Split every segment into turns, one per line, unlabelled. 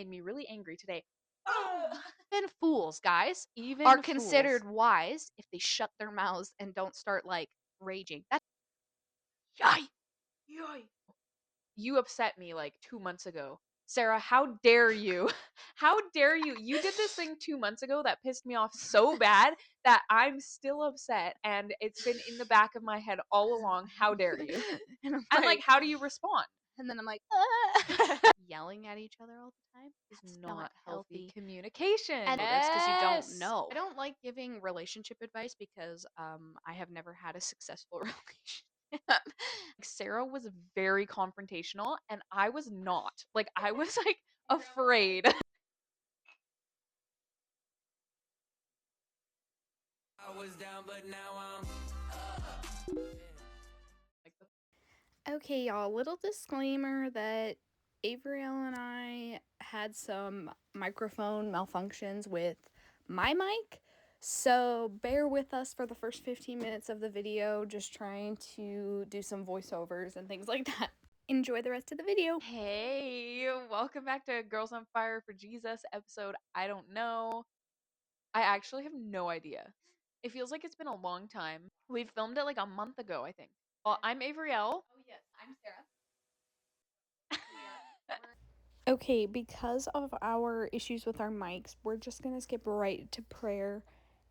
made me really angry today. Even fools, guys,
Even
are
fools.
considered wise if they shut their mouths and don't start like raging. That's yay! Yay! You upset me like 2 months ago. Sarah, how dare you? How dare you? You did this thing 2 months ago that pissed me off so bad that I'm still upset and it's been in the back of my head all along. How dare you?
And I'm
And like, how do you respond?
and then I'm like,
Yelling at each other all the time is
That's
not
not
healthy
healthy.
communication.
And
Because you don't
yes.
know. I don't like giving relationship advice because I have never had a successful relationship. Sarah was very confrontational and I was not. Like I was like afraid.
I was down, but now I'm
Like the
Okay, y'all, little disclaimer that Avriel and I had some microphone malfunctions with my mic. So bear with us for the first 15 minutes of the video, just trying to do some voiceovers and things like that. Enjoy the rest of the video.
Hey, welcome back to Girls on Fire for Jesus episode. I don't know. I actually have no idea. It feels like it's been a long time. We filmed it like a month ago, I think. Well, I'm Avriel.
Oh, yes, I'm Sarah. Okay, because of our issues with our mics, we're just going to skip right to prayer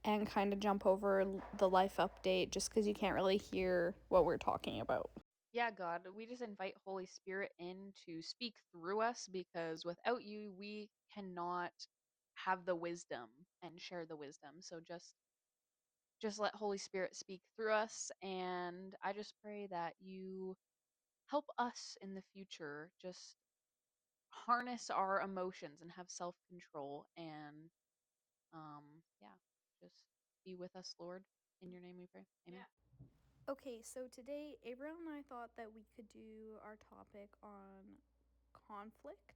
and kind of jump over the life update just because you can't really hear what we're talking about.
Yeah, God, we just invite Holy Spirit in to speak through us because without you, we cannot have the wisdom and share the wisdom. So just let Holy Spirit speak through us, and I just pray that you help us in the future just harness our emotions and have self-control and yeah, just be with us, Lord. In your name we pray. Amen.
Okay, so today, April and I thought that we could do our topic on conflict.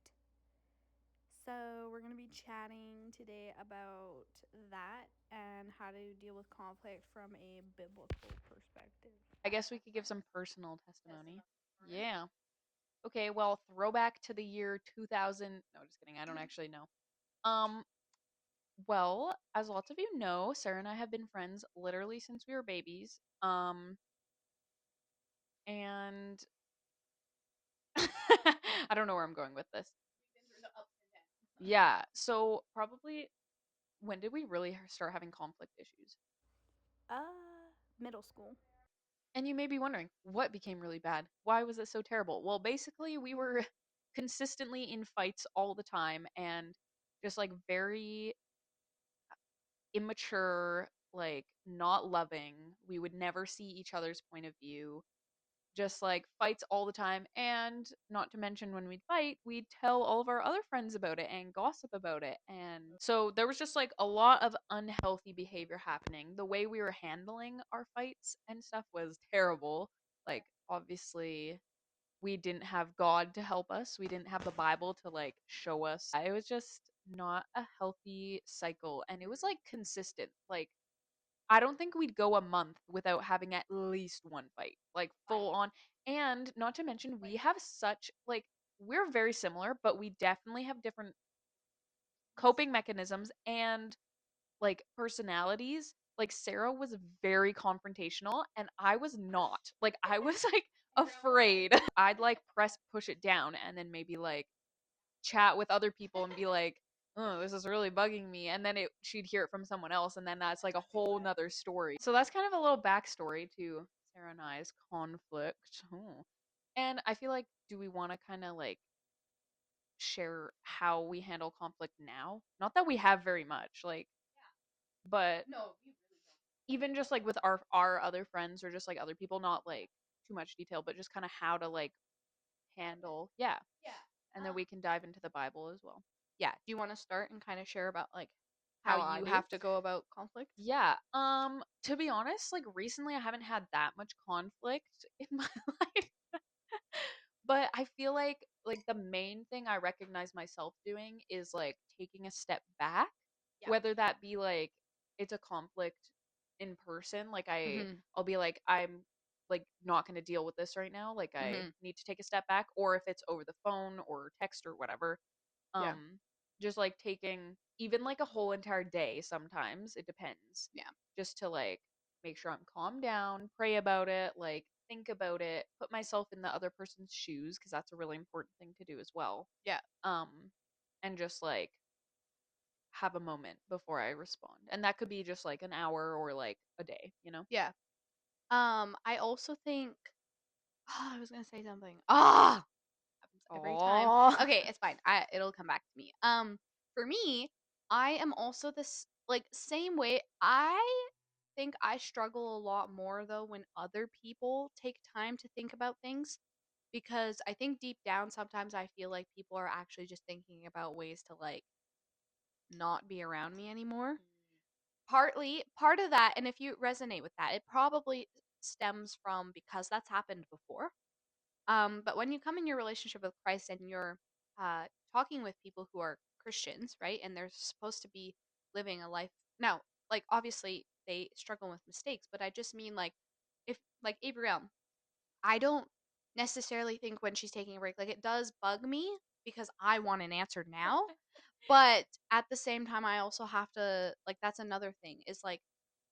So, we're going to be chatting today about that and how to deal with conflict from a biblical perspective.
I guess we could give some personal testimony. Yeah. Okay, well, throwback to the year 2000. No, just kidding. I don't actually know. Um, well, as lots of you know, Sarah and I have been friends literally since we were babies. And I don't know where I'm going with this. Yeah, so probably when did we really start having conflict issues?
Middle school.
And you may be wondering, what became really bad? Why was it so terrible? Well, basically, we were consistently in fights all the time and just like very immature, like not loving. We would never see each other's point of view. Just like fights all the time. And not to mention, when we'd fight, we'd tell all of our other friends about it and gossip about it. And so there was just like a lot of unhealthy behavior happening. The way we were handling our fights and stuff was terrible. Like, obviously, we didn't have God to help us. We didn't have the Bible to like show us. It was just not a healthy cycle. And it was like consistent. Like, I don't think we'd go a month without having at least one fight, like full on. And not to mention, we have such like we're very similar, but we definitely have different coping mechanisms and like personalities. Like Sarah was very confrontational and I was not. Like I was like afraid. I'd like press push it down and then maybe like chat with other people and be like, oh, this is really bugging me. And then she'd hear it from someone else, and then that's like a whole nother story. So that's kind of a little backstory to Sarah and I's conflict. Oh. And I feel like, do we want to kind of like share how we handle conflict now? Not that we have very much, like, but even just like with our other friends or just like other people, not like too much detail, but just kind of how to like handle, yeah. And then we can dive into the Bible as well.
Yeah, do you want to start and kind of share about like
How
how
I
you
do?
have to go about conflict?
Yeah. To be honest, like recently I haven't had that much conflict in my life. But I feel like the main thing I recognize myself doing is like taking a step back,
Yeah.
whether that be like it's a conflict in person, like
Mhm.
I'll be like I'm like not going to deal with this right now, like I
Mhm.
need to take a step back, or if it's over the phone or text or whatever.
Yeah.
Just like taking even like a whole entire day sometimes, it depends.
Yeah.
Just to like make sure I'm calmed down, pray about it, like think about it, put myself in the other person's shoes because that's a really important thing to do as well.
Yeah.
Um and just like have a moment before I respond. And that could be just like an hour or like a day, you know?
Yeah. I also think I was gonna say something. Ah, happens every time.
Oh.
Okay, it's fine. It'll come back to me. For me, I am also this like same way. I think I struggle a lot more though when other people take time to think about things because I think deep down sometimes I feel like people are actually just thinking about ways to like not be around me anymore. Partly, part of that, and if you resonate with that, it probably stems from because that's happened before. But when you come in your relationship with Christ and you're talking with people who are Christians, right, and they're supposed to be living a life now, like obviously they struggle with mistakes, but I just mean like if like Abrielle, I don't necessarily think when she's taking a break, like it does bug me because I want an answer now, but at the same time, I also have to like that's another thing is like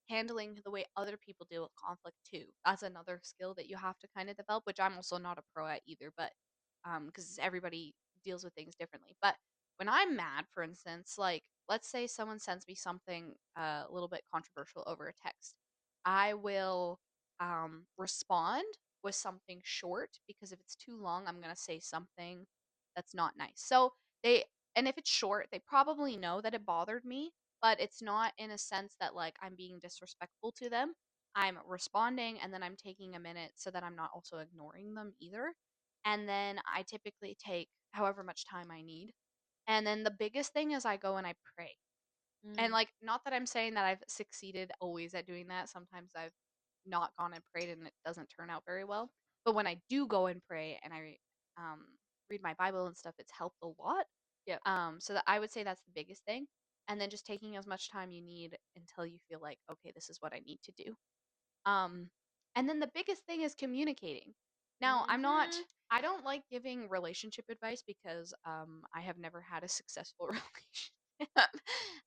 handling the way other people deal with conflict too. That's another skill that you have to kind of develop, which I'm also not a pro at either, but because everybody deals with things differently. But when I'm mad, for instance, like let's say someone sends me something a little bit controversial over a text, I will respond with something short because if it's too long, I'm gonna say something that's not nice. So they and if it's short, they probably know that it bothered me, but it's not in a sense that like I'm being disrespectful to them. I'm responding and then I'm taking a minute so that I'm not also ignoring them either. And then I typically take however much time I need. And then the biggest thing is I go and I pray. And
Mm,
like not that I'm saying that I've succeeded always at doing that. Sometimes I've not gone and prayed and it doesn't turn out very well. But when I do go and pray and I um read my Bible and stuff, it's helped a lot.
yeah.
So that I would say that's the biggest thing. And then just taking as much time you need until you feel like, okay, this is what I need to do. Um, and then the biggest thing is communicating. Now,
Mhm.
I don't like giving relationship advice because I have never had a successful relationship,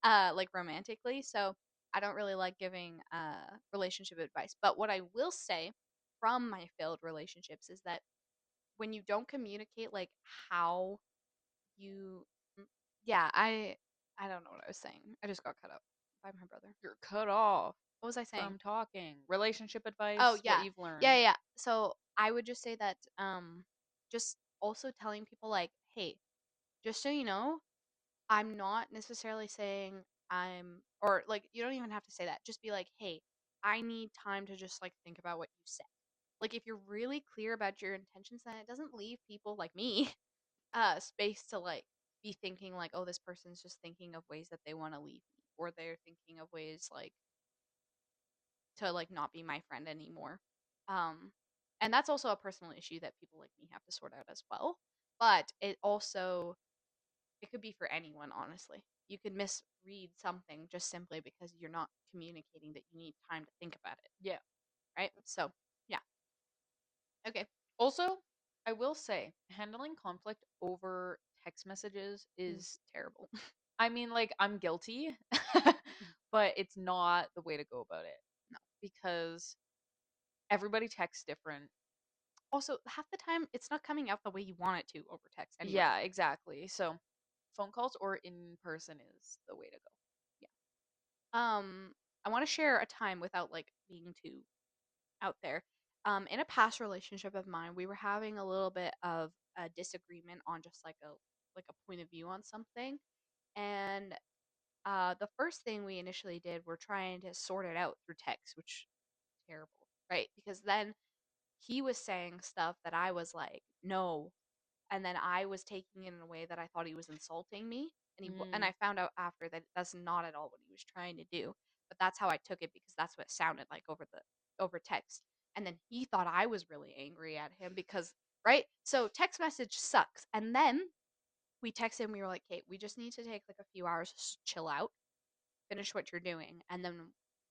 like romantically. So I don't really like giving relationship advice. But what I will say from my failed relationships is that when you don't communicate, like how you, mm, yeah, I don't know what I was saying. I just got cut up by my brother.
You're cut off
What was I saying?
from talking. Relationship
Oh
advice, what
yeah.
you've
Yeah,
learned.
yeah, yeah. So I would just say that just also telling people like, hey, just so you know, I'm not necessarily saying I'm or like you don't even have to say that. Just be like, hey, I need time to just like think about what you said. Like if you're really clear about your intentions, then it doesn't leave people like me space to like be thinking like, oh, this person's just thinking of ways that they want to leave me or they're thinking of ways like to like not be my friend anymore. Um and that's also a personal issue that people like me have to sort out as well. But it could be for anyone, honestly. You could misread something just simply because you're not communicating that you need time to think about it,
Yeah.
right? So, yeah. Okay.
Also, I will say, handling conflict over text messages
Mm.
is terrible. I mean, like, I'm guilty, but it's not the way to go about it
No.
because everybody texts different.
Also, half the time it's not coming out the way you want it to over text anyway.
Yeah, exactly. So, phone calls or in person is the way to go.
Yeah. I want to share a time without like being too out there. In a past relationship of mine, we were having a little bit of a disagreement on just like a point of view on something. And the first thing we initially did, we're trying to sort it out through text, which terrible, right? Because then he was saying stuff that I was like, no, and then I was taking it in a way that I thought he was insulting me, and
Mm,
I found out after that that's not at all what he was trying to do. But that's how I took it because that's what it sounded like over text. And then he thought I was really angry at him because right. So text message sucks. And then we texted and we were like, "Kate, we just need to take like a few hours, chill out, finish what you're doing, and then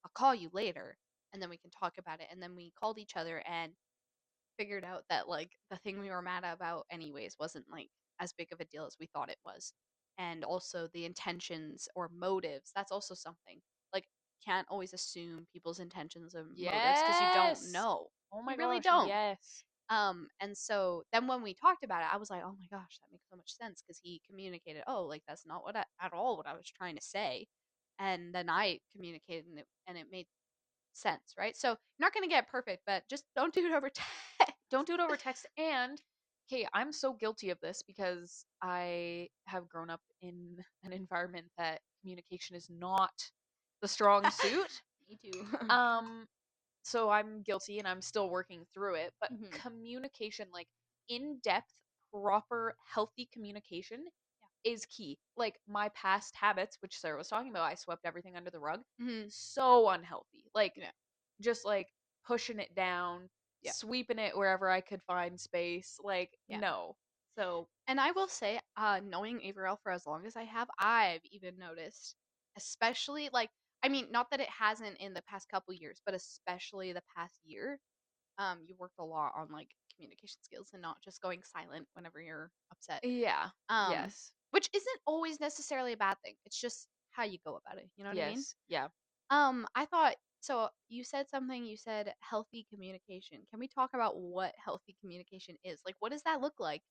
I'll call you later, and then we can talk about it." And then we called each other and figured out that like the thing we were mad about anyways wasn't like as big of a deal as we thought it was. and also the intentions or motives. That's also something. Like, can't always assume people's intentions and motives because you don't
Yes.
know.
Oh
You
my
really
gosh,
don't.
yes.
And so then when we talked about it, I was like, oh my gosh, that makes so much sense because he communicated, oh, like that's not at all what I was trying to say. And then I communicated and it made sense, right? So you're not going to get perfect, but just don't do it over text.
Don't do it over text. And okay, I'm so guilty of this because I have grown up in an environment that communication is not the strong suit.
Me too.
Um, so I'm guilty and I'm still working through it. But
Mhm.
communication, like in depth, proper, healthy communication is key. Like my past habits, which Sarah was talking about, I swept everything under the rug.
Mhm.
So unhealthy. Like
Yeah.
just like pushing it down,
Yeah.
sweeping it wherever I could find space. Like,
Yeah.
no. So,
And I will say, knowing Averill for as long as I have, I've even noticed, especially like, I mean, not that it hasn't in the past couple years, but especially the past year, you worked a lot on like communication skills and not just going silent whenever you're upset.
yeah.
Um,
Yes.
which isn't always necessarily a bad thing. It's just how you go about it. You know what I mean?
Yes. Yeah.
I thought so. You said something. You said healthy communication. Can we talk about what healthy communication is? Like, what does that look like?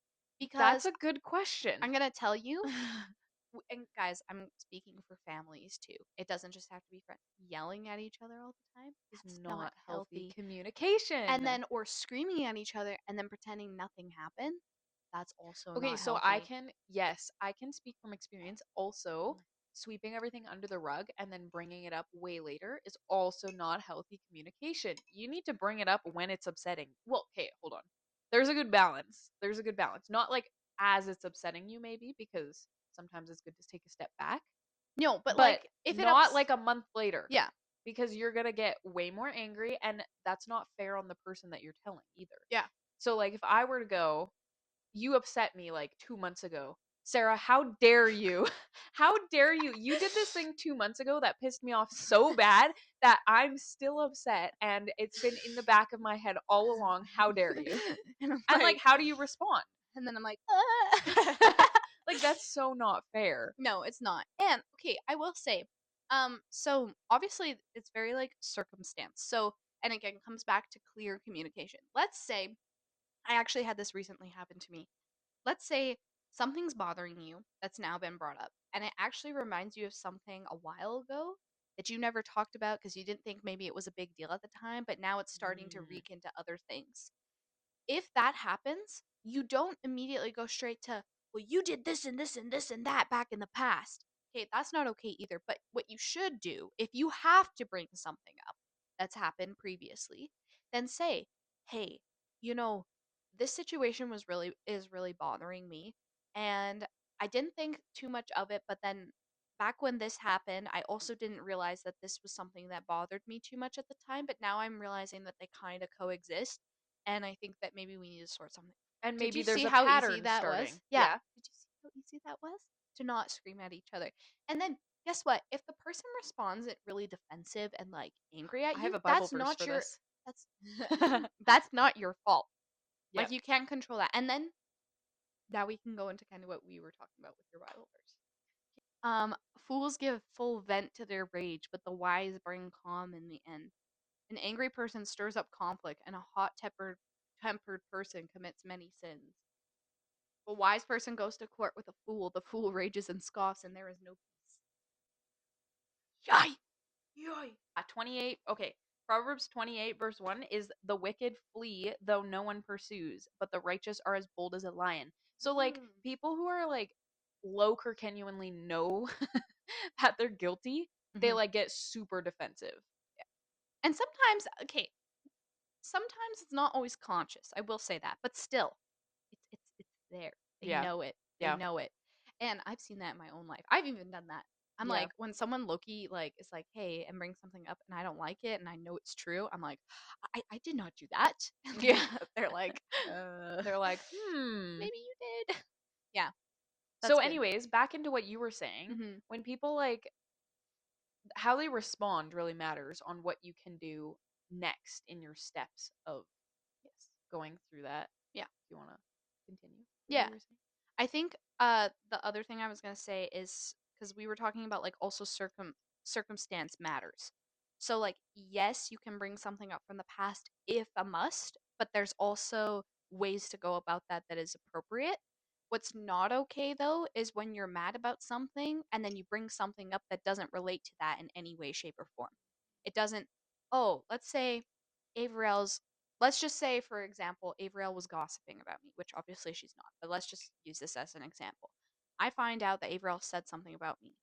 That's
Because
a good question.
I'm gonna tell you, and guys, I'm speaking for families too. It doesn't just have to be friends. Yelling at each other all the time,
Is
that's not
not healthy
healthy. And
communication.
then, or screaming at each other and then pretending nothing happened, that's also
Okay,
not
so I
healthy.
can, yes, I can speak from experience. Also,
Mm.
sweeping everything under the rug and then bringing it up way later is also not healthy communication. You need to bring it up when it's upsetting. Well, okay, hold on. There's a good balance. There's a good balance. Not like as it's upsetting you, maybe, because sometimes it's good to take a step back,
No, but
but
like if it
not
ups,
like a month later
yeah,
because you're going to get way more angry and that's not fair on the person that you're telling either.
yeah.
So, like, if I were to go, you upset me like 2 months ago. Sarah, how dare you? How dare you? You did this thing 2 months ago that pissed me off so bad that I'm still upset and it's been in the back of my head all along. How dare you?
And I'm
And like,
like,
how do you respond?
and then I'm like, ah.
Like, that's so not fair.
No, it's not. And okay, I will say, so obviously it's very like circumstance. So, and again, comes back to clear communication. Let's say I actually had this recently happen to me. Let's say something's bothering you that's now been brought up, and it actually reminds you of something a while ago that you never talked about because you didn't think maybe it was a big deal at the time, but now it's starting to
Mm.
reek into other things. If that happens, you don't immediately go straight to, well, you did this and this and this and that back in the past. Okay, that's not okay either. But what you should do, if you have to bring something up that's happened previously, then say, hey, you know, this situation is really bothering me. And I didn't think too much of it, but then back when this happened, I also didn't realize that this was something that bothered me too much at the time, but now I'm realizing that they kind of coexist and I think that maybe we need to sort something.
And
Did
maybe
you
there's
see
a
how easy
pattern
that was?
starting.
Yeah.
Yeah.
Did you see how easy that was? To not scream at each other. And then guess what? If the person responds it really defensive and like angry at
I have
you,
a Bible
that's
verse
not
for
your
this.
that's that's not your fault. Like
Yep.
you can't control that. And then now we can go into kind of what we were talking about with your Bible verse. Fools give full vent to their rage, but the wise bring calm in the end. An angry person stirs up conflict, and a hot tempered person commits many sins. A wise person goes to court with a fool. The fool rages and scoffs, and there is no peace. Yay! Yay!
28. Okay. Proverbs 28, verse 1 is the wicked flee though no one pursues, but the righteous are as bold as a lion. So, like,
Mm.
people who are like low genuinely know that they're guilty, they
Mhm.
like get super defensive.
And sometimes, okay, sometimes it's not always conscious. I will say that, but still, it's there. They
Yeah.
know it. They
Yeah.
know it. And I've seen that in my own life. I've even done that. I'm
Yeah.
like, when someone Loki like is like, hey, and brings something up and I don't like it and I know it's true, I'm like, I did not do that. And
Yeah.
they're like,
They're like, hmm.
maybe you did. Yeah,
So,
that's good.
anyways, back into what you were saying.
Hmm.
When people like how they respond really matters on what you can do next in your steps of
Yes.
going through that.
Yeah.
Do you want to continue with what
Yeah.
you were saying?
I think The other thing I was gonna say is because we were talking about like also circumstance matters. So like yes, you can bring something up from the past if a must, but there's also ways to go about that that is appropriate. What's not okay though is when you're mad about something and then you bring something up that doesn't relate to that in any way, shape, or form. It doesn't. Oh, let's say Avriel's. Let's just say, for example, Avriel was gossiping about me, which obviously she's not, but let's just use this as an example. I find out that Avriel said something about me.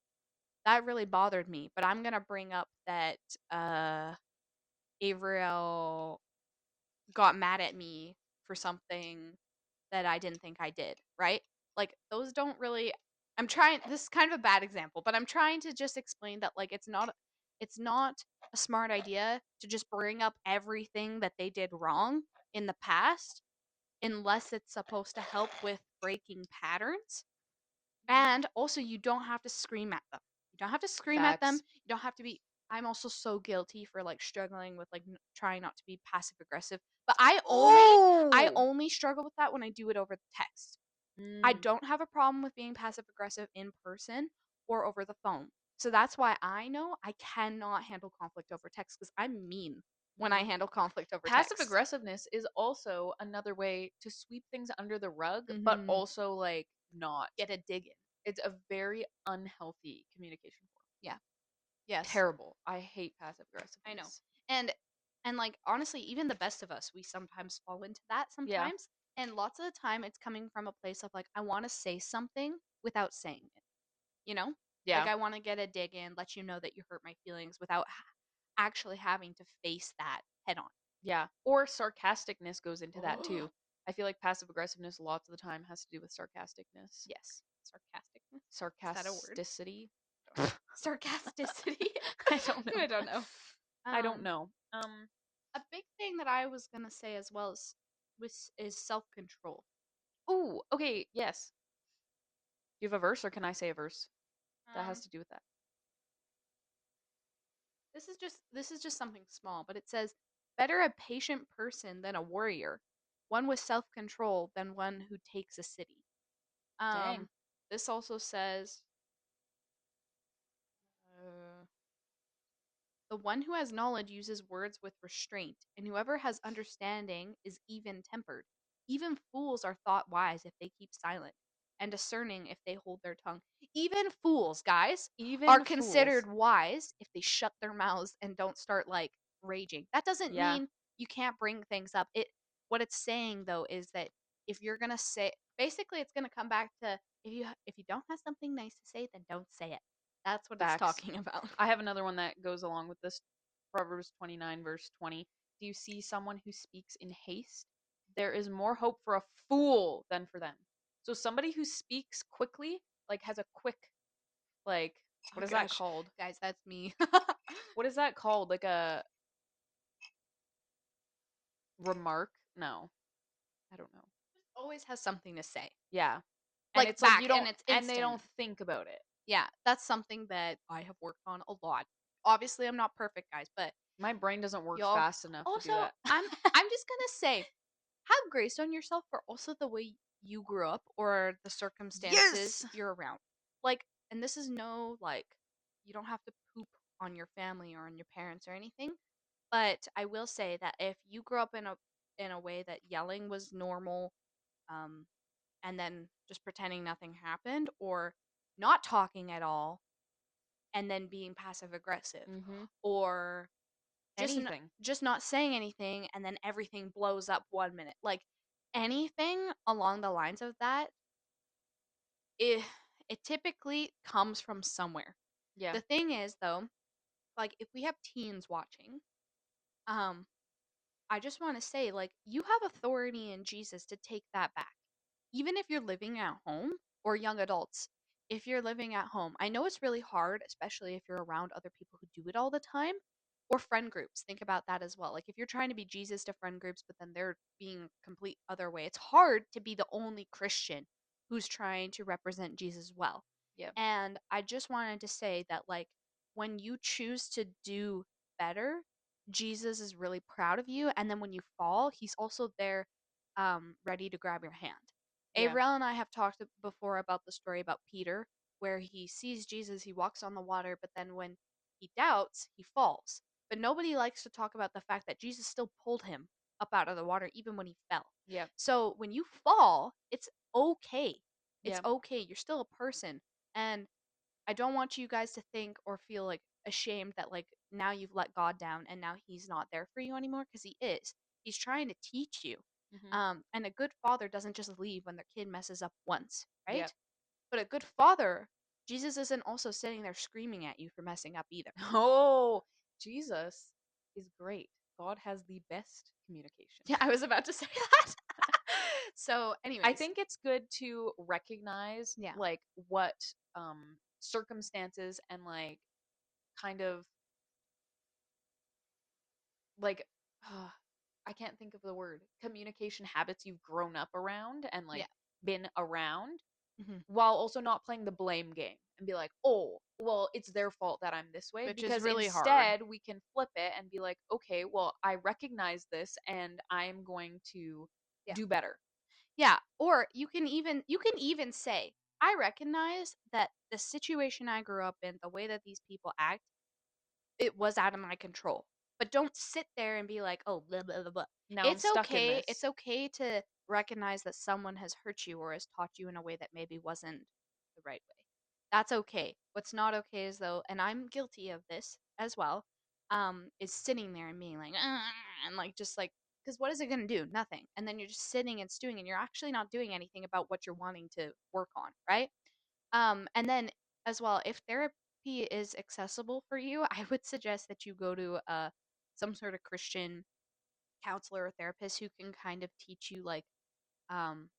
That really bothered me, but I'm gonna bring up that Avriel got mad at me for something that I didn't think I did, right? Like those don't really I'm trying this is kind of a bad example, but I'm trying to just explain that like it's not a smart idea to just bring up everything that they did wrong in the past unless it's supposed to help with breaking patterns. And also, you don't have to scream at them. You don't have to scream at them.
Facts.
You don't have to be. I'm also so guilty for like struggling with like trying not to be passive aggressive. But I
Oh.
only struggle with that when I do it over the text. I
Mm.
don't have a problem with being passive aggressive in person or over the phone. So that's why I know I cannot handle conflict over text because I'm mean when I
Mhm.
handle conflict over
Passive
text.
aggressiveness is also another way to sweep things under the rug, but
Mm-hmm.
also like not.
Get a dig in.
It's a very unhealthy communication form.
Yeah. Yes.
Terrible. I hate passive
I know.
aggressiveness.
And like honestly, even the best of us, we sometimes fall into that
Yeah.
sometimes. And lots of the time it's coming from a place of like I want to say something without saying it. You know? Like
Yeah.
I want to get a dig in, let you know that you hurt my feelings without actually having to face that head on.
Yeah. Or sarcasticness goes into that
Oh.
too. I feel like passive aggressiveness lots of the time has to do with sarcasticness.
Yes. Sarcasticness. Is that a word?
Sarcasticity.
Sarcasticity.
I don't know.
I don't know.
I don't
Um
know.
a big thing that I was going to say as well is self-control.
Oh, okay, yes. Do you have a verse or can I say a verse that has
Um
to do with that?
this is just something small, but it says, "Better a patient person than a warrior, one with self-control than one who takes a city."
Dang.
This also says, uh, "The one who has knowledge uses words with restraint, and whoever has understanding is even-tempered. Even fools are thought wise if they keep silent, and discerning if they hold their tongue." Even fools, guys, are
Even fools.
considered wise if they shut their mouths and don't start like raging. That doesn't
Yeah,
mean you can't bring things up. It What it's saying though is that if you're gonna say, basically, it's gonna come back to if you don't have something nice to say, then don't say it. That's what it's
facts.
talking about.
I have another one that goes along with this. Proverbs 29, verse 20. Do you see someone who speaks in haste? There is more hope for a fool than for them. So somebody who speaks quickly, like has a quick, like,
Oh
what is that
gosh,
called?
guys, that's me.
What is that called? Like a remark? No, I don't know.
Always has something to say.
Yeah. And
Like
it's like you
back,
don't,
and it's
and they
instant.
don't think about it.
Yeah, that's something that I have worked on a lot. Obviously, I'm not perfect, guys, but
My brain doesn't work
y'all
fast enough to
also
do that.
I'm just going to say have grace on yourself for also the way you grew up or the circumstances
Yes.
you're around. Like, and this is no like you don't have to poop on your family or on your parents or anything, but I will say that if you grew up in a way that yelling was normal, um and then just pretending nothing happened or not talking at all and then being passive aggressive
Mhm.
or
Anything.
just not saying anything and then everything blows up 1 minute. Like anything along the lines of that, it it typically comes from somewhere.
Yeah.
The thing is though, like if we have teens watching, um I just want to say, like, you have authority in Jesus to take that back. Even if you're living at home or young adults, if you're living at home, I know it's really hard, especially if you're around other people who do it all the time or friend groups. Think about that as well. Like, if you're trying to be Jesus to friend groups, but then they're being complete other way, it's hard to be the only Christian who's trying to represent Jesus well.
Yeah.
And I just wanted to say that, like, when you choose to do better, Jesus is really proud of you. And then when you fall, he's also there ready to grab your hand.
Yeah.
Avril and I have talked before about the story about Peter, where he sees Jesus, he walks on the water, but then when he doubts, he falls. But nobody likes to talk about the fact that Jesus still pulled him up out of the water even when he fell.
Yeah.
So when you fall, it's okay. It's
Yeah.
okay. You're still a person. And I don't want you guys to think or feel like ashamed that like now you've let God down and now he's not there for you anymore, because he is. He's trying to teach you.
Mm-hmm.
And a good father doesn't just leave when their kid messes up once,
Yep.
right? But a good father, Jesus isn't also sitting there screaming at you for messing up either.
Oh, Jesus is great. God has the best communication.
Yeah, I was about to say that. So,
I
anyways,
think it's good to recognize
yeah,
like what circumstances and like kind of like I can't think of the word communication habits you've grown up around and like
yeah,
been around
hmm
while also not playing the blame game and be like, "Oh, well, it's their fault that I'm this way."
which is
Because
really hard.
instead, we can flip it and be like, "Okay, well, I recognize this and I'm going to
Yeah.
do better."
Yeah, or you can even say, I recognize that the situation I grew up in, the way that these people act, it was out of my control. But don't sit there and be like, "Oh, blah blah blah." Blah."
Now I'm
It's
stuck in
okay. It's
this.
okay to recognize that someone has hurt you or has taught you in a way that maybe wasn't the right way. That's okay. What's not okay is though, and I'm guilty of this as well, is sitting there and being like, "Ah," and like just like, because what is it going to do? Nothing. And then you're just sitting and stewing, and you're actually not doing anything about what you're wanting to work on, right? And then as well, if therapy is accessible for you, I would suggest that you go to some sort of Christian counselor or therapist who can kind of teach you like um,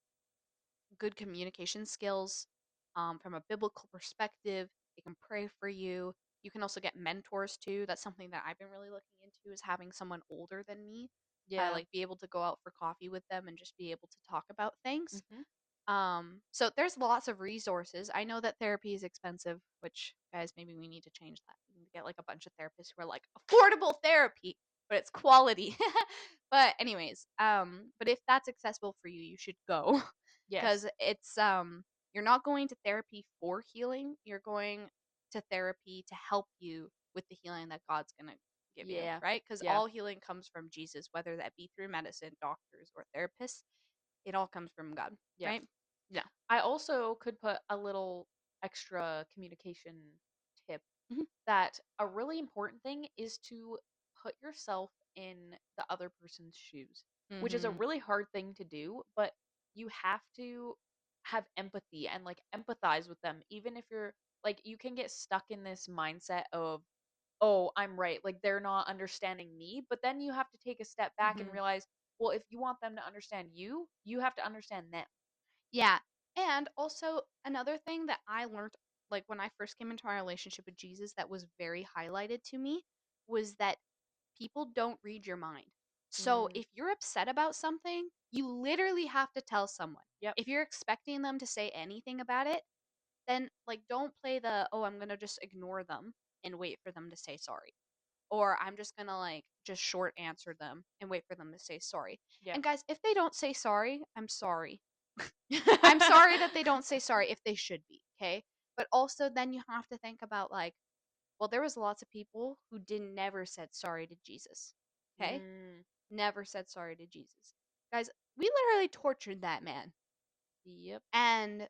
good communication skills from a biblical perspective. They can pray for you. You can also get mentors too. That's something that I've been really looking into, is having someone older than me,
Yeah.
like be able to go out for coffee with them and just be able to talk about things.
Mhm.
So there's lots of resources. I know that therapy is expensive, which guys, maybe we need to change that. We need to get like a bunch of therapists who are like affordable therapy, but it's quality. But anyways, but if that's accessible for you, you should go
Yes.
because it's you're not going to therapy for healing. You're going to therapy to help you with the healing that God's going to give you,
Yeah.
right? Cuz
Yeah.
all healing comes from Jesus, whether that be through medicine, doctors, or therapists. It all comes from God,
Yeah.
right? Yeah.
I also could put a little extra communication tip
Mhm.
that a really important thing is to put yourself in the other person's shoes, which is a
Mhm.
really hard thing to do, but you have to have empathy and like empathize with them, even if you're like, you can get stuck in this mindset of, oh, I'm right, like they're not understanding me. But then you have to take a step back and
Mhm.
realize, well, if you want them to understand you, you have to understand them.
Yeah. And also another thing that I learned like when I first came into my relationship with Jesus that was very highlighted to me was that people don't read your mind. So
Mm,
if you're upset about something, you literally have to tell someone.
yep.
If you're expecting them to say anything about it, then like don't play the, oh, I'm going to just ignore them and wait for them to say sorry. Or I'm just going to like just short answer them and wait for them to say sorry.
Yep.
And guys, if they don't say sorry, I'm sorry. I'm sorry that they don't say sorry if they should be, okay? But also then you have to think about like, well, there was lots of people who didn't never said sorry to Jesus. Okay?
Mm,
Never said sorry to Jesus. Guys, we literally tortured that man.
yep.
And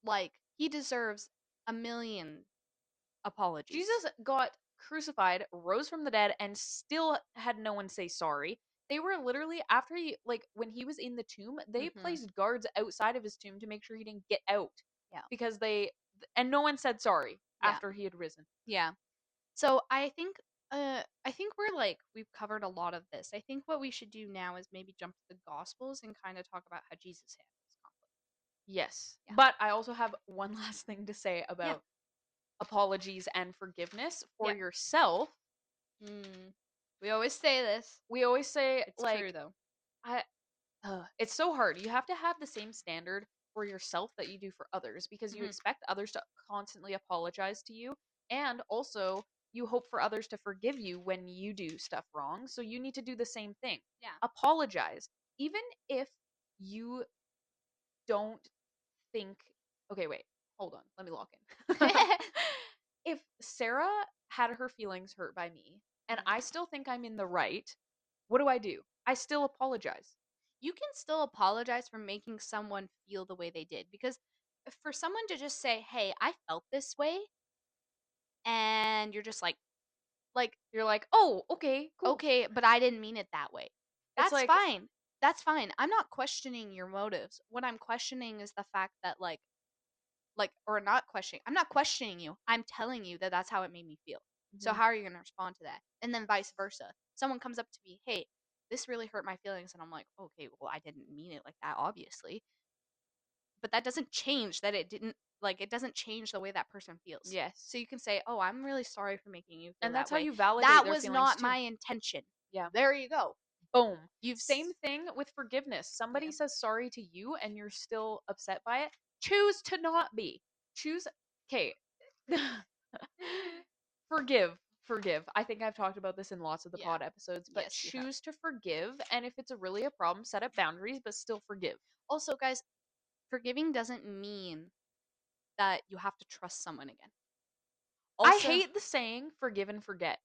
like he deserves a million apologies.
Jesus got crucified, rose from the dead, and still had no one say sorry. They were literally, after he, like, when he was in the tomb, they
Mhm.
placed guards outside of his tomb to make sure he didn't get out
Yeah.
because and no one said sorry
Yeah.
after he had risen.
Yeah. So I think we're like we've covered a lot of this. I think what we should do now is maybe jump to the gospels and kind of talk about how Jesus handles conflict.
Yes.
Yeah.
But I also have one last thing to say
Yeah.
about apologies and forgiveness for
Yeah.
yourself.
Mm. We always say this.
We always say,
It's
like,
true though.
I it's so hard. You have to have the same standard for yourself that you do for others because you
Hmm.
expect others to constantly apologize to you. And also, you hope for others to forgive you when you do stuff wrong. So you need to do the same thing.
Yeah.
Apologize. Even if you don't think, okay, wait, hold on, let me lock in. If Sarah had her feelings hurt by me and I still think I'm in the right, what do? I still apologize.
You can still apologize for making someone feel the way they did, because for someone to just say, "Hey, I felt this way," and you're just like,
You're like, oh, okay, cool.
"Okay, but I didn't mean it that way."
It's
That's
like,
fine. That's fine. I'm not questioning your motives. What I'm questioning is the fact that or not questioning. I'm not questioning you. I'm telling you that that's how it made me feel. So
mhm,
how are you going to respond to that? And then vice versa. Someone comes up to me, "Hey, this really hurt my feelings." And I'm like, "Okay, well, I didn't mean it like that, obviously." But that doesn't change that it didn't it doesn't change the way that person feels.
yes.
So you can say, "Oh, I'm really sorry for making you feel
And
that
that's how
way.
you validate
That
their
was
feelings
not
too.
my intention."
Yeah.
There you go.
Boom.
You've
Same thing with forgiveness. Somebody
Yeah.
says sorry to you and you're still upset by it. Choose to not be. Choose. Okay. Forgive. Forgive. I think I've talked about this in lots of the
Yeah.
pod episodes, but
Yes, you have.
choose to forgive. And if it's really a problem, set up boundaries, but still forgive.
Also, guys, forgiving doesn't mean that you have to trust someone again.
I
Also,
hate the saying forgive and forget.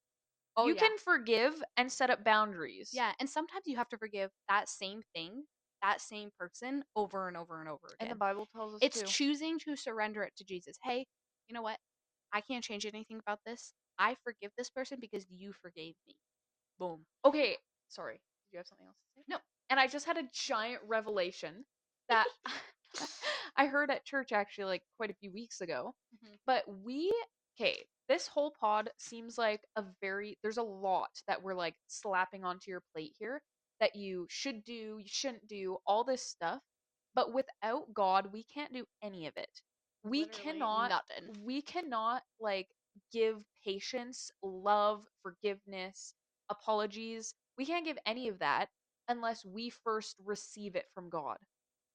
oh
You
yeah.
can forgive and set up boundaries.
Yeah, and sometimes you have to forgive that same thing, that same person over and over and over
And the
again.
Bible tells us
It's
to.
choosing to surrender it to Jesus. Hey, you know what? I can't change anything about this. I forgive this person because you forgave me. Boom.
Okay, sorry. Did you have something else to say?
No.
And I just had a giant revelation that I heard at church actually like quite a few weeks ago.
Mhm.
But okay, this whole pod seems like there's a lot that we're like slapping onto your plate here that you should do, you shouldn't do, all this stuff. But without God, we can't do any of it. We
Literally
cannot,
nothing.
we cannot like give patience, love, forgiveness, apologies. We can't give any of that unless we first receive it from God.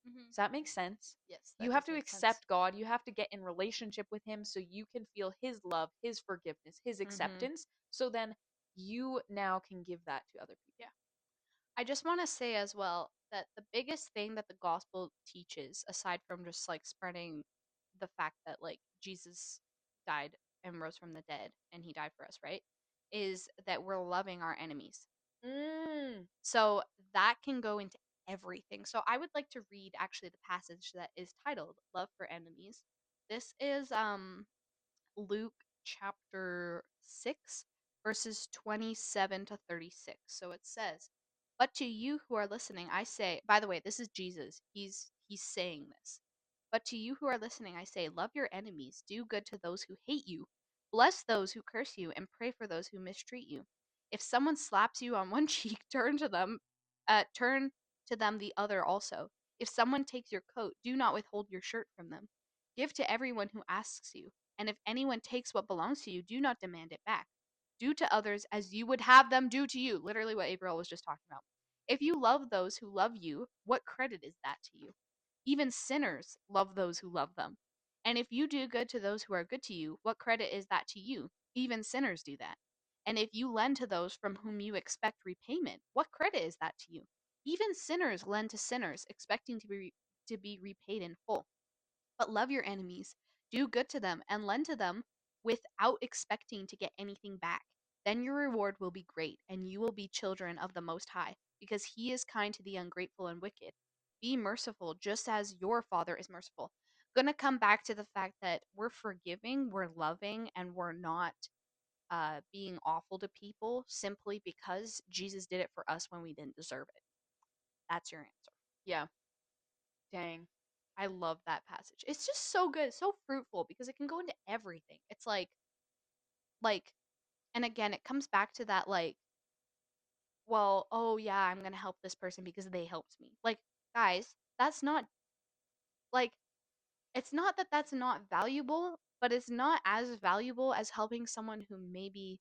Mhm.
Does that make sense?
Yes,
You
that
have
does
to
make sense.
accept God. You have to get in relationship with Him so you can feel His love, His forgiveness, His
Mhm.
acceptance. So then you now can give that to other people.
Yeah. I just want to say as well that the biggest thing that the gospel teaches, aside from just spreading the fact that Jesus died and rose from the dead and he died for us, right? Is that we're loving our enemies.
Mm.
So that can go into everything. So I would like to read actually the passage that is titled Love for Enemies. This is Luke chapter 6, verses 27 to 36. So it says, "But to you who are listening, I say," by the way, this is Jesus. He's saying this. "But to you who are listening, I say, love your enemies, do good to those who hate you, bless those who curse you, and pray for those who mistreat you. If someone slaps you on one cheek, turn to them the other also. If someone takes your coat, do not withhold your shirt from them. Give to everyone who asks you. And if anyone takes what belongs to you, do not demand it back. Do to others as you would have them do to you." Literally what April was just talking about. "If you love those who love you, what credit is that to you? Even sinners love those who love them. And if you do good to those who are good to you, what credit is that to you? Even sinners do that. And if you lend to those from whom you expect repayment, what credit is that to you? Even sinners lend to sinners, expecting to be repaid in full. But love your enemies, do good to them, and lend to them without expecting to get anything back. Then your reward will be great, and you will be children of the Most High, because He is kind to the ungrateful and wicked. Be merciful, just as your Father is merciful." Gonna come back to the fact that we're forgiving, we're loving, and we're not being awful to people simply because Jesus did it for us when we didn't deserve it. That's your answer.
Yeah. Dang.
I love that passage. It's just so good, so fruitful because it can go into everything. It's like and again, it comes back to that well, oh yeah, I'm going to help this person because they helped me. Guys, that's not like it's not that that's not valuable, but it's not as valuable as helping someone who maybe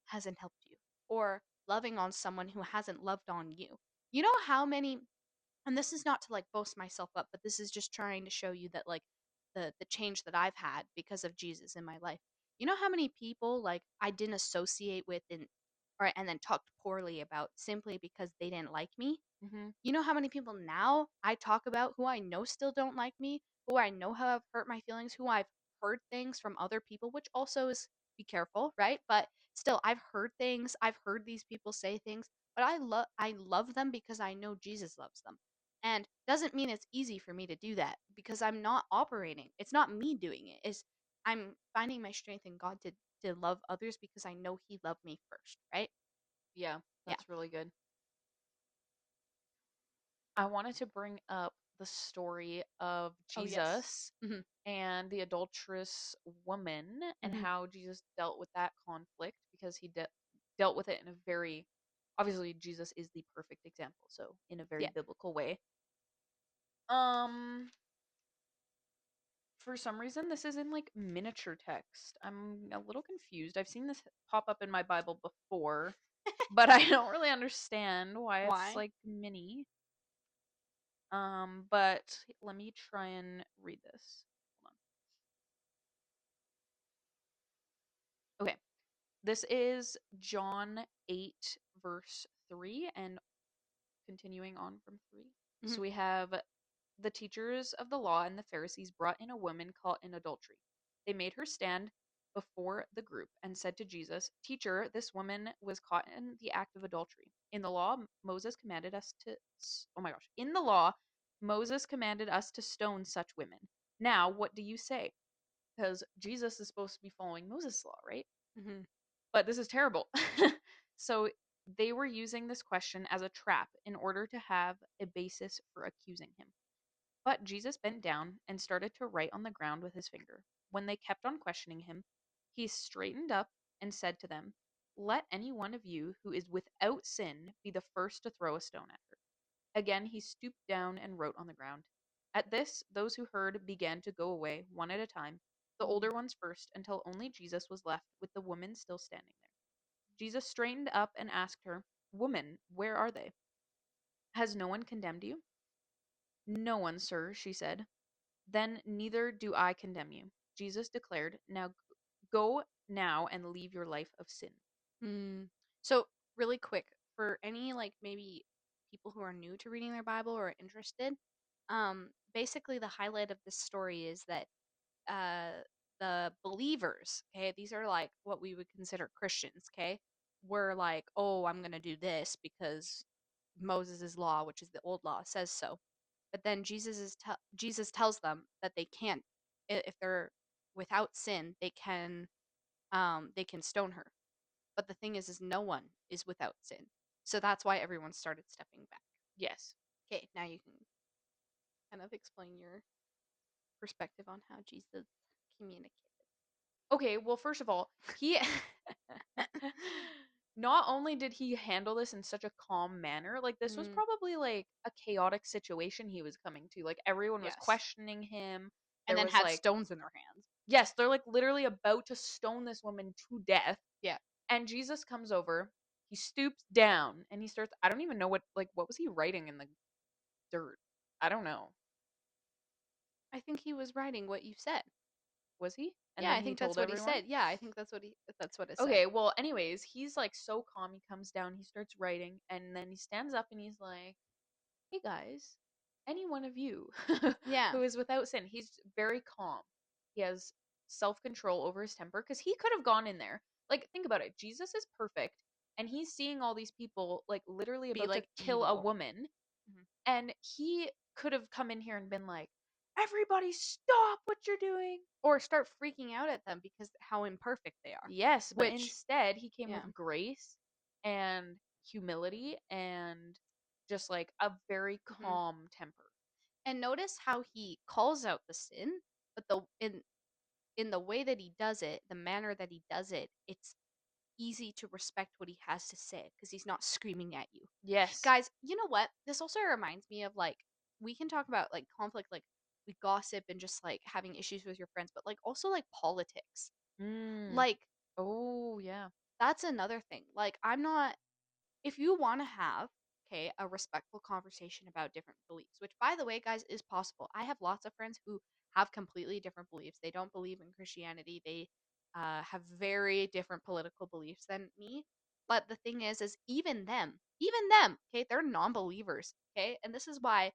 hasn't helped you or loving on someone who hasn't loved on you. You know how many, and this is not to boast myself up, but this is just trying to show you that the change that I've had because of Jesus in my life. You know how many people I didn't associate with and then talked poorly about simply because they didn't like me?
Mm-hmm.
You know how many people now I talk about who I know still don't like me, who I know have hurt my feelings, who I've heard things from other people, which also is, be careful, right? But still, I've heard things. I've heard these people say things, but I love them because I know Jesus loves them. And doesn't mean it's easy for me to do that because I'm not operating. It's not me doing it. It's I'm finding my strength in God to love others because I know he loved me first, right?
Yeah,
Yeah.
that's really good. I wanted to bring up the story of
Oh, yes.
Jesus
Mhm.
and the adulterous woman and
Mhm.
how Jesus dealt with that conflict because dealt with it in a very obviously Jesus is the perfect example, so in a very
Yeah.
biblical way. Um for some reason this is in like miniature text. I'm a little confused. I've seen this pop up in my Bible before, but I don't really understand why it's
Why?
like mini. But let me try and read this. Hold on. Okay. This is John 8 verse 3 and continuing on from 3.
Mhm.
So we have the teachers of the law and the Pharisees brought in a woman caught in adultery. They made her stand before the group and said to Jesus, "Teacher, this woman was caught in the act of adultery. In the law, Moses commanded us to oh my gosh. In the law, Moses commanded us to stone such women. Now, what do you say?" Because Jesus is supposed to be following Moses' law, right?
Mhm.
But this is terrible. So they were using this question as a trap in order to have a basis for accusing him. But Jesus bent down and started to write on the ground with his finger. When they kept on questioning him, he straightened up and said to them, "Let any one of you who is without sin be the first to throw a stone at her." Again, he stooped down and wrote on the ground. At this, those who heard began to go away, one at a time, the
Mm.
older ones first, until only Jesus was left with the woman still standing there. Jesus straightened up and asked her, "Woman, where are they? Has no one condemned you?" "No one, sir," she said. "Then neither do I condemn you," Jesus declared. "Now go now and leave your life of sin."
Mm. So, really quick, for any like maybe people who are new to reading their Bible or interested, basically the highlight of this story is that uh the believers, okay, these are like what we would consider Christians, okay, were like, oh, I'm gonna do this because Moses' law, which is the old law, says so. But then Jesus tells them that they can't, if they're without sin, they can stone her. But the thing is no one is without sin. So that's why everyone started stepping back.
Yes.
Okay, now you can kind of explain your perspective on how Jesus communicated.
Okay, well, first of all, he not only did he handle this in such a calm manner, like this was
Mm,
probably like a chaotic situation he was coming to. Like everyone was
yes.
questioning him.
And
There
then
was
had
like,
stones in their hands.
yes, they're like literally about to stone this woman to death.
Yeah.
And Jesus comes over, he stoops down and he starts I don't even know what was he writing in the dirt? I don't know.
I think he was writing what you said.
Was he? And
Yeah,
then
I
he
think that's
told
what he
everyone?
said. Yeah, I think that's what it said.
Okay, well, anyways, he's like so calm. He comes down, he starts writing, and then he stands up and he's like, "Hey guys, any one of you
Yeah.
who is without sin," he's very calm. He has self control over his temper because he could have gone in there. Like, think about it. Jesus is perfect, and he's seeing all these people like literally
Be
about to
like
kill a
evil.
woman,
Mhm.
and he could have come in here and been like, "Everybody, stop what you're doing."
Or start freaking out at them because how imperfect they are.
Yes, but
Which,
instead he came
yeah.
with grace and humility and just like a very
Hmm.
calm temper.
And notice how he calls out the sin, but in the way that he does it, the manner that he does it, it's easy to respect what he has to say because he's not screaming at you.
Yes.
Guys, you know what? This also reminds me of like we can talk about like conflict, like we gossip and just like having issues with your friends, but like also like politics.
Mm.
Like
Oh, yeah.
that's another thing. Like I'm not if you want to have okay a respectful conversation about different beliefs, which by the way guys is possible. I have lots of friends who have completely different beliefs. They don't believe in Christianity. They have very different political beliefs than me, but the thing is even them even them, okay, they're non-believers, okay? And this is why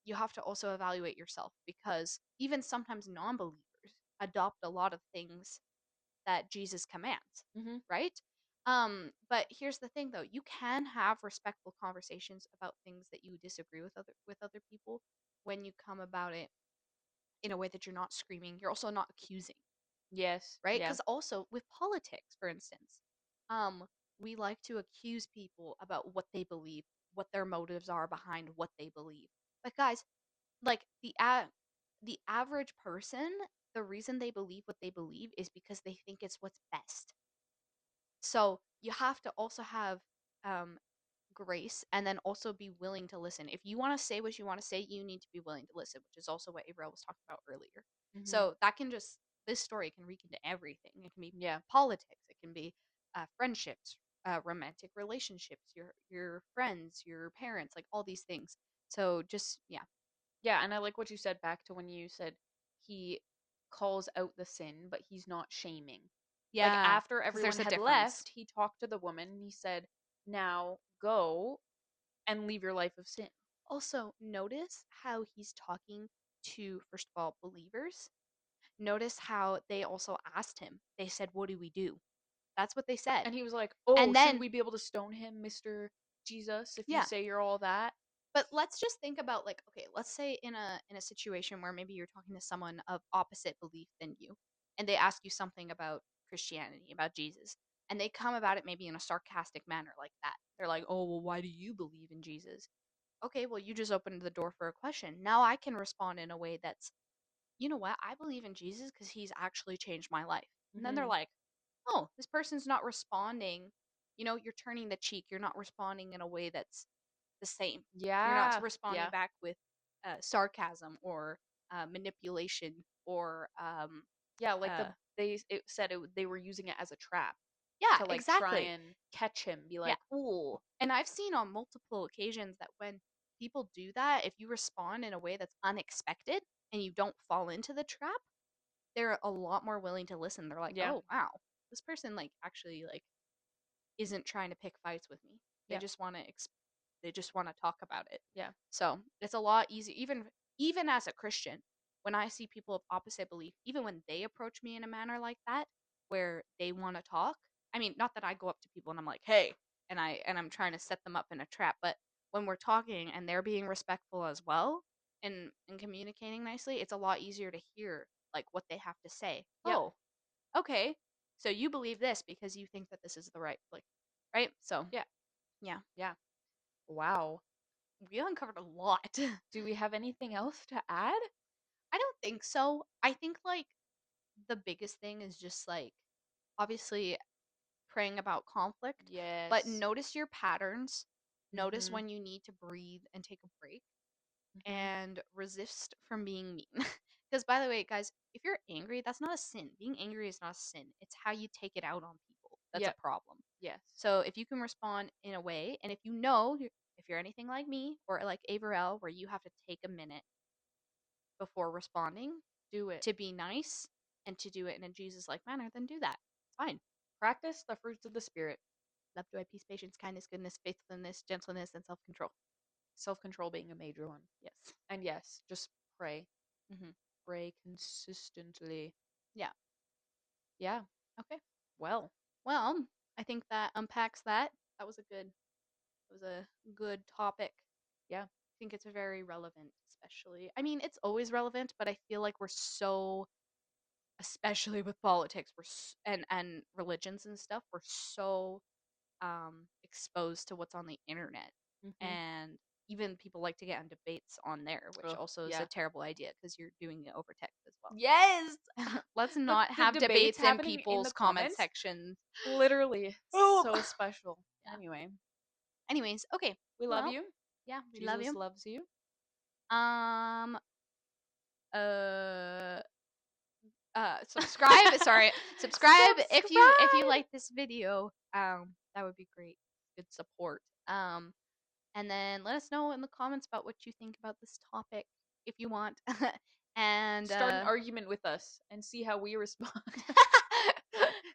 you have to also evaluate yourself, because even sometimes non-believers adopt a lot of things that Jesus commands,
Mm-hmm.
right? But here's the thing though, you can have respectful conversations about things that you disagree with other people when you come about it in a way that you're not screaming, you're also not accusing,
Yes.
right?
Yeah.
Because also with politics, for instance, um, we like to accuse people about what they believe, what their motives are behind what they believe. But guys, like the average person, the reason they believe what they believe is because they think it's what's best. So you have to also have um, grace, and then also be willing to listen. If you want to say what you want to say, you need to be willing to listen, which is also what Avril was talking about earlier.
Mm-hmm.
So that can just, this story can reach into everything. It can be
Yeah.
politics, it can be friendships, romantic relationships, your friends, your parents, like all these things. So just yeah,
Yeah, and I like what you said back to when you said he calls out the sin, but he's not shaming. Like
yeah,
after
because there's
everyone
a
had
difference.
left, he talked to the woman and he said, "Now go and leave your life of sin."
Also, notice how he's talking to, first of all, believers. Notice how they also asked him. They said, "What do we do?" That's what they said.
And he was like, "Oh,
And
shouldn't
then,
we be able to stone him, Mr. Jesus, if you
yeah.
say you're all that?"
But let's just think about, like, okay, let's say in a situation where maybe you're talking to someone of opposite belief than you, and they ask you something about Christianity, about Jesus, and they come about it maybe in a sarcastic manner like that. They're like, "Oh, well, why do you believe in Jesus?" Okay, well, you just opened the door for a question. Now I can respond in a way that's, you know what, I believe in Jesus because he's actually changed my life. And then they're
Mm-hmm.
like, oh, this person's not responding. You're turning the cheek. You're not responding in a way that's the same. You're not
Yeah.
responding
Yeah.
back with sarcasm or manipulation or,
Yeah, like
uh,
it said they were using it as a trap
yeah,
to like try
exactly.
and catch him, be
Yeah.
like, "Ooh."
And I've seen on multiple occasions that when people do that, if you respond in a way that's unexpected and you don't fall into the trap, they're a lot more willing to listen. They're like,
Yeah.
"Oh, wow. This person like actually like isn't trying to pick fights with me. They
Yeah.
just want to they just want to talk about it."
Yeah.
So, it's a lot easier, even as a Christian, when I see people of opposite belief, even when they approach me in a manner like that where they want to talk. I mean, not that I go up to people and I'm like, "Hey," and I'm trying to set them up in a trap, but when we're talking and they're being respectful as well and communicating nicely, it's a lot easier to hear like what they have to say.
Yeah.
Oh, okay. So you believe this because you think that this is the right, like, right? So,
Yeah.
yeah,
Yeah. Wow.
we uncovered a lot.
Do we have anything else to add?
I don't think so. I think like the biggest thing is just like obviously praying about conflict, but
Yes.
notice your patterns. Notice
Mhm.
when you need to breathe and take a break,
Mhm.
and resist from being mean. Because, by the way, guys, if you're angry, that's not a sin. Being angry is not a sin. It's how you take it out on people that's a
Yep.
problem.
Yes.
So if you can respond in a way, and if if you're anything like me or like Averell, where you have to take a minute before responding
Do it.
to be nice and to do it in a Jesus-like manner, then do that. It's fine.
Practice the fruits of the spirit.
Love, joy, peace, patience, kindness, goodness, faithfulness, gentleness, and self-control.
Self-control being a major one.
Yes.
And yes, just pray.
Mm-hmm.
Pray consistently.
Yeah.
Yeah.
Okay.
Well.
Well, I think that unpacks that. That was a good topic.
Yeah.
I think it's very relevant, especially. I mean, it's always relevant, but I feel like we're so, especially with politics, and religions and stuff, we're so exposed to what's on the internet,
Mhm.
and even people like to get on debates on there, which
Ugh,
also is a
yeah.
terrible idea because you're doing it over text as well.
Yes.
Let's
The
not
the
have
debates
debates in
happening in the
people's comment
comments.
sections.
Literally
Oh,
so special.
yeah.
Anyway,
Anyways, okay.
we love
Well,
you.
yeah, we love
Jesus
you.
loves you.
Um, uh, subscribe. Sorry, subscribe if you
Subscribe.
like this video. That would be great. Good support. And then let us know in the comments about what you think about this topic if you want. And
Start an argument with us and see how we respond.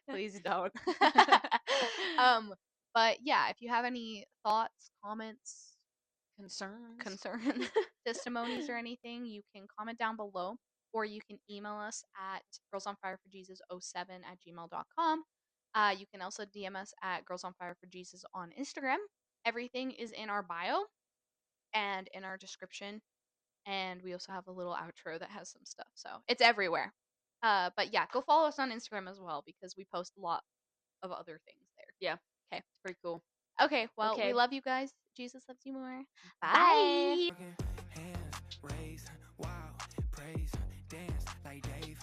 please don't. But yeah, if you have any thoughts, comments,
Concerns.
concerns, testimonies, or anything, you can comment down below, or you can email us at girlsonfireforjesus07@gmail.com. You can also DM us at girlsonfireforjesus on Instagram. Everything is in our bio and in our description. And we also have a little outro that has some stuff. So it's everywhere. But yeah, go follow us on Instagram as well because we post a lot of other things there.
Yeah,
Okay.
it's pretty cool.
Okay. Well, we
Okay.
love you guys. Jesus loves you more.
Bye.
Bye.
Hands raised, wow, praise, dance like Dave.